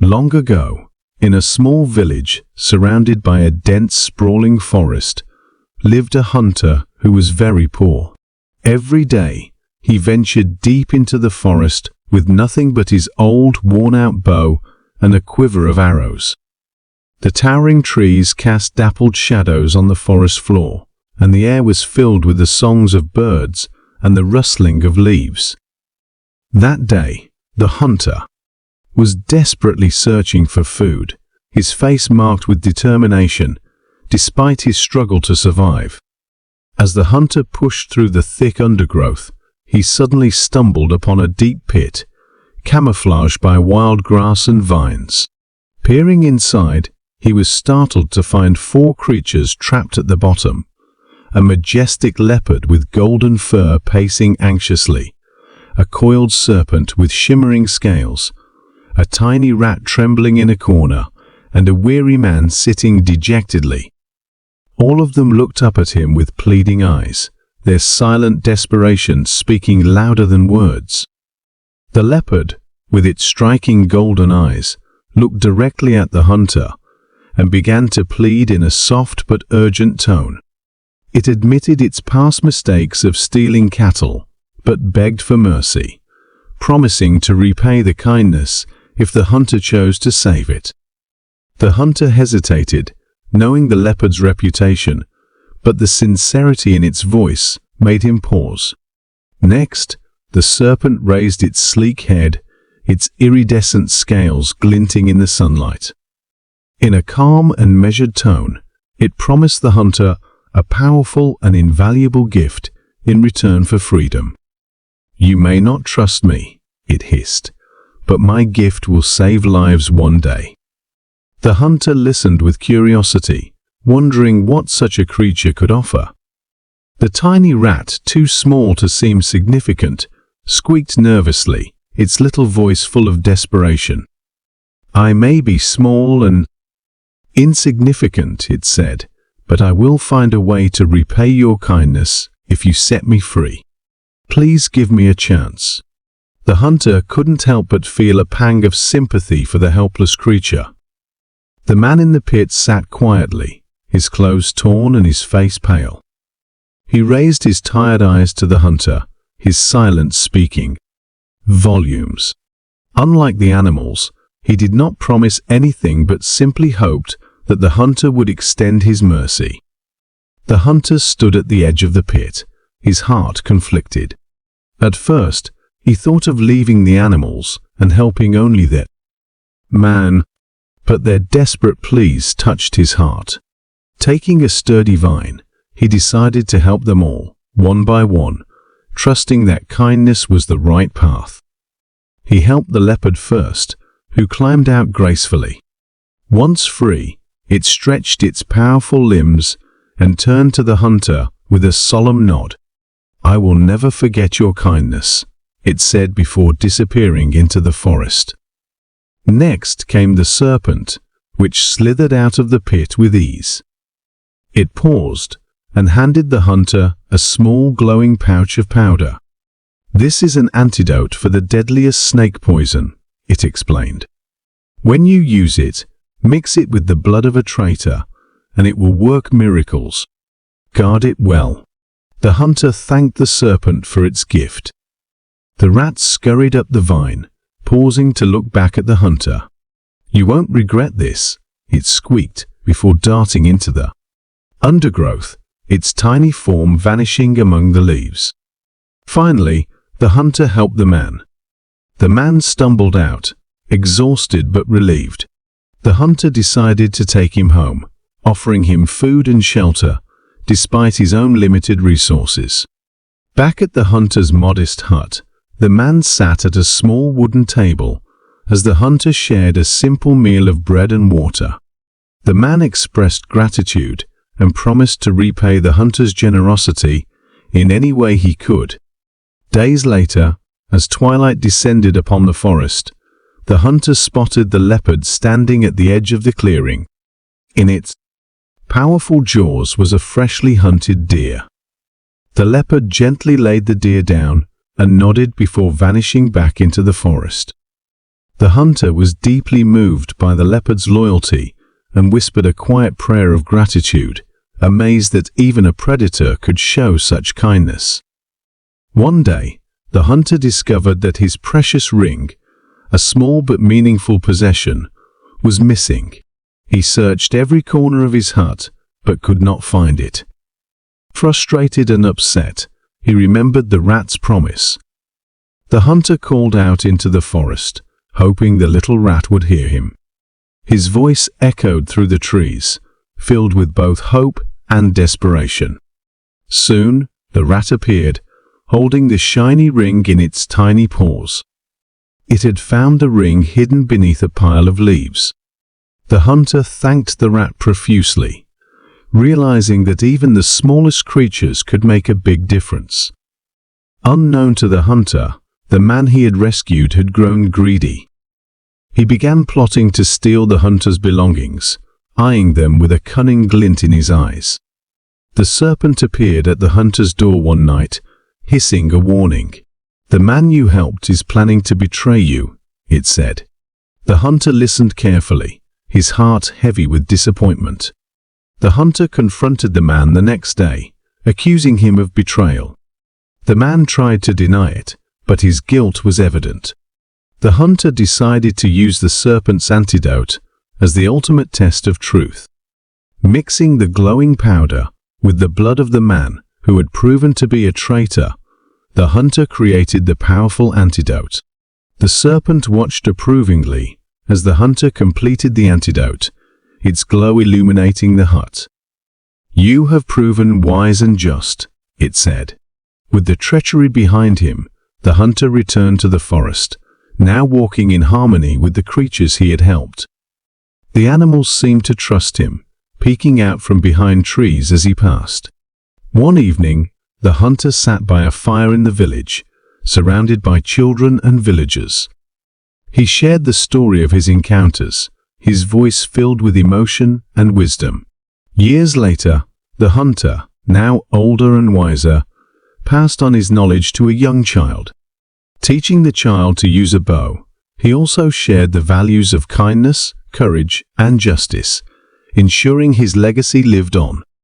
Long ago, in a small village surrounded by a dense, sprawling forest, lived a hunter who was very poor. Every day, he ventured deep into the forest with nothing but his old, worn-out bow and a quiver of arrows. The towering trees cast dappled shadows on the forest floor, and the air was filled with the songs of birds and the rustling of leaves. That day, the hunter was desperately searching for food, his face marked with determination, despite his struggle to survive. As the hunter pushed through the thick undergrowth, he suddenly stumbled upon a deep pit, camouflaged by wild grass and vines. Peering inside, he was startled to find 4 creatures trapped at the bottom: a majestic leopard with golden fur pacing anxiously, a coiled serpent with shimmering scales, a tiny rat trembling in a corner, and a weary man sitting dejectedly. All of them looked up at him with pleading eyes, their silent desperation speaking louder than words. The leopard, with its striking golden eyes, looked directly at the hunter and began to plead in a soft but urgent tone. It admitted its past mistakes of stealing cattle, but begged for mercy, promising to repay the kindness if the hunter chose to save it. The hunter hesitated, knowing the leopard's reputation, but the sincerity in its voice made him pause. Next, the serpent raised its sleek head, its iridescent scales glinting in the sunlight. In a calm and measured tone, it promised the hunter a powerful and invaluable gift in return for freedom. "You may not trust me," it hissed, "but my gift will save lives one day." The hunter listened with curiosity, wondering what such a creature could offer. The tiny rat, too small to seem significant, squeaked nervously, its little voice full of desperation. "I may be small and insignificant," it said, "but I will find a way to repay your kindness if you set me free. Please give me a chance." The hunter couldn't help but feel a pang of sympathy for the helpless creature. The man in the pit sat quietly, his clothes torn and his face pale. He raised his tired eyes to the hunter, his silence speaking volumes. Unlike the animals, he did not promise anything but simply hoped that the hunter would extend his mercy. The hunter stood at the edge of the pit, his heart conflicted. At first, he thought of leaving the animals and helping only that man, but their desperate pleas touched his heart. Taking a sturdy vine, he decided to help them all, one by one, trusting that kindness was the right path. He helped the leopard first, who climbed out gracefully. Once free, it stretched its powerful limbs and turned to the hunter with a solemn nod. "I will never forget your kindness," it said before disappearing into the forest. Next came the serpent, which slithered out of the pit with ease. It paused and handed the hunter a small glowing pouch of powder. "This is an antidote for the deadliest snake poison," it explained. "When you use it, mix it with the blood of a traitor, and it will work miracles. Guard it well." The hunter thanked the serpent for its gift. The rat scurried up the vine, pausing to look back at the hunter. "You won't regret this," it squeaked before darting into the undergrowth, its tiny form vanishing among the leaves. Finally, the hunter helped the man. The man stumbled out, exhausted but relieved. The hunter decided to take him home, offering him food and shelter, despite his own limited resources. Back at the hunter's modest hut, the man sat at a small wooden table as the hunter shared a simple meal of bread and water. The man expressed gratitude and promised to repay the hunter's generosity in any way he could. Days later, as twilight descended upon the forest, the hunter spotted the leopard standing at the edge of the clearing. In its powerful jaws was a freshly hunted deer. The leopard gently laid the deer down and nodded before vanishing back into the forest. The hunter was deeply moved by the leopard's loyalty and whispered a quiet prayer of gratitude, amazed that even a predator could show such kindness. One day, the hunter discovered that his precious ring, a small but meaningful possession, was missing. He searched every corner of his hut, but could not find it. Frustrated and upset, he remembered the rat's promise. The hunter called out into the forest, hoping the little rat would hear him. His voice echoed through the trees, filled with both hope and desperation. Soon, the rat appeared, holding the shiny ring in its tiny paws. It had found the ring hidden beneath a pile of leaves. The hunter thanked the rat profusely, realizing that even the smallest creatures could make a big difference. Unknown to the hunter, the man he had rescued had grown greedy. He began plotting to steal the hunter's belongings, eyeing them with a cunning glint in his eyes. The serpent appeared at the hunter's door one night, hissing a warning. "The man you helped is planning to betray you," it said. The hunter listened carefully, his heart heavy with disappointment. The hunter confronted the man the next day, accusing him of betrayal. The man tried to deny it, but his guilt was evident. The hunter decided to use the serpent's antidote as the ultimate test of truth. Mixing the glowing powder with the blood of the man who had proven to be a traitor, the hunter created the powerful antidote. The serpent watched approvingly as the hunter completed the antidote, its glow illuminating the hut. "You have proven wise and just," it said. With the treachery behind him, the hunter returned to the forest, now walking in harmony with the creatures he had helped. The animals seemed to trust him, peeking out from behind trees as he passed. One evening, the hunter sat by a fire in the village, surrounded by children and villagers. He shared the story of his encounters, his voice filled with emotion and wisdom. Years later, the hunter, now older and wiser, passed on his knowledge to a young child. Teaching the child to use a bow, he also shared the values of kindness, courage, and justice, ensuring his legacy lived on.